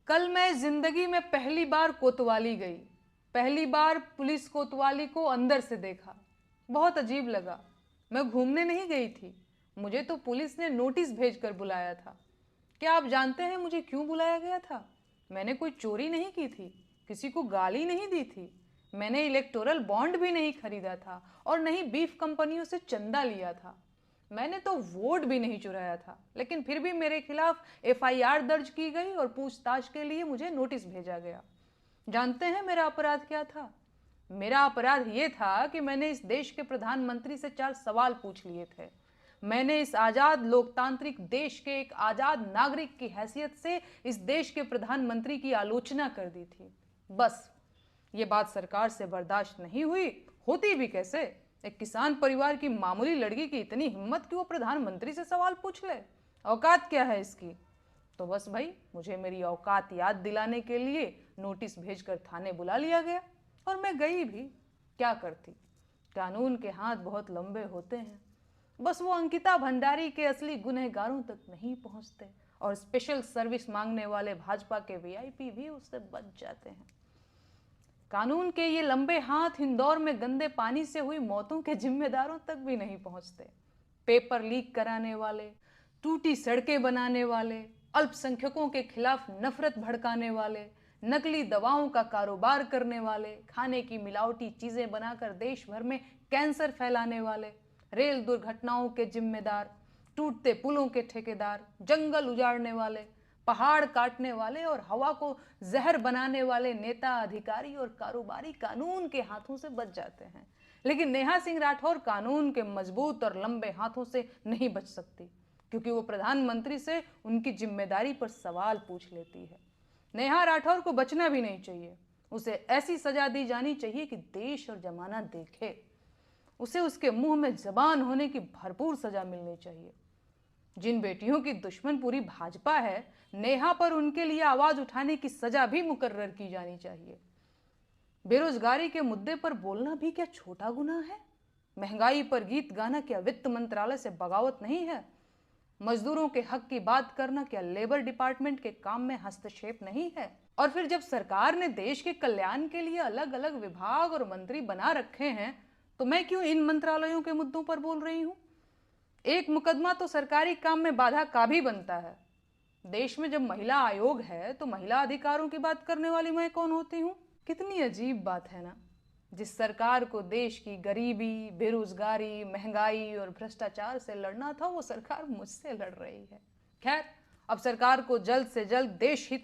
कल मैं जिंदगी में पहली बार कोतवाली गई। पहली बार पुलिस कोतवाली को अंदर से देखा। बहुत अजीब लगा। मैं घूमने नहीं गई थी, मुझे तो पुलिस ने नोटिस भेजकर बुलाया था। क्या आप जानते हैं मुझे क्यों बुलाया गया था? मैंने कोई चोरी नहीं की थी, किसी को गाली नहीं दी थी, मैंने इलेक्टोरल बॉन्ड भी नहीं खरीदा था और नहीं बीफ कंपनियों से चंदा लिया था। मैंने तो वोट भी नहीं चुराया था, लेकिन फिर भी मेरे खिलाफ एफआईआर दर्ज की गई और पूछताछ के लिए मुझे नोटिस भेजा गया। जानते हैं मेरा अपराध क्या था? मेरा अपराध ये था कि मैंने इस देश के प्रधानमंत्री से 4 सवाल पूछ लिए थे। मैंने इस आजाद लोकतांत्रिक देश के एक आजाद नागरिक की हैसियत से इस देश के प्रधानमंत्री की आलोचना कर दी थी। बस ये बात सरकार से बर्दाश्त नहीं हुई, होती भी कैसे? एक किसान परिवार की मामूली लड़की की इतनी हिम्मत कि वो प्रधानमंत्री से सवाल पूछ ले। औकात क्या है इसकी? तो बस भाई, मुझे मेरी औकात याद दिलाने के लिए नोटिस भेजकर थाने बुला लिया गया और मैं गई भी। क्या करती? कानून के हाथ बहुत लंबे होते हैं। बस वो अंकिता भंडारी के असली गुनहगारों तक नहीं पहुंचते और स्पेशल सर्विस मांगने वाले भाजपा के वीआईपी भी उससे बच जाते हैं। कानून के ये लंबे हाथ इंदौर में गंदे पानी से हुई मौतों के जिम्मेदारों तक भी नहीं पहुंचते। पेपर लीक कराने वाले, टूटी सड़कें बनाने वाले, अल्पसंख्यकों के खिलाफ नफरत भड़काने वाले, नकली दवाओं का कारोबार करने वाले, खाने की मिलावटी चीजें बनाकर देश भर में कैंसर फैलाने वाले, रेल दुर्घटनाओं के जिम्मेदार, टूटते पुलों के ठेकेदार, जंगल उजाड़ने वाले, पहाड़ काटने वाले और हवा को जहर बनाने वाले नेता, अधिकारी और कारोबारी कानून के हाथों से बच जाते हैं। लेकिन नेहा सिंह राठौर कानून के मजबूत और लंबे हाथों से नहीं बच सकती, क्योंकि वो प्रधानमंत्री से उनकी जिम्मेदारी पर सवाल पूछ लेती है। नेहा राठौर को बचना भी नहीं चाहिए। उसे ऐसी सजा दी जानी चाहिए कि देश और जमाना देखे। उसे उसके मुंह में जबान होने की भरपूर सजा मिलनी चाहिए। जिन बेटियों की दुश्मन पूरी भाजपा है, नेहा पर उनके लिए आवाज उठाने की सजा भी मुकर्रर की जानी चाहिए। बेरोजगारी के मुद्दे पर बोलना भी क्या छोटा गुनाह है? महंगाई पर गीत गाना क्या वित्त मंत्रालय से बगावत नहीं है? मजदूरों के हक की बात करना क्या लेबर डिपार्टमेंट के काम में हस्तक्षेप नहीं है? और फिर जब सरकार ने देश के कल्याण के लिए अलग अलग विभाग और मंत्री बना रखे हैं, तो मैं क्यों इन मंत्रालयों के मुद्दों पर बोल रही हूं? एक मुकदमा तो सरकारी काम में बाधा का भी बनता है। देश में जब महिला आयोग है तो महिला अधिकारों की बात करने वाली मैं कौन होती हूँ? कितनी अजीब बात है ना। जिस सरकार को देश की गरीबी, बेरोजगारी, महंगाई और भ्रष्टाचार से लड़ना था, वो सरकार मुझसे लड़ रही है। खैर, अब सरकार को जल्द से जल्द देश हित में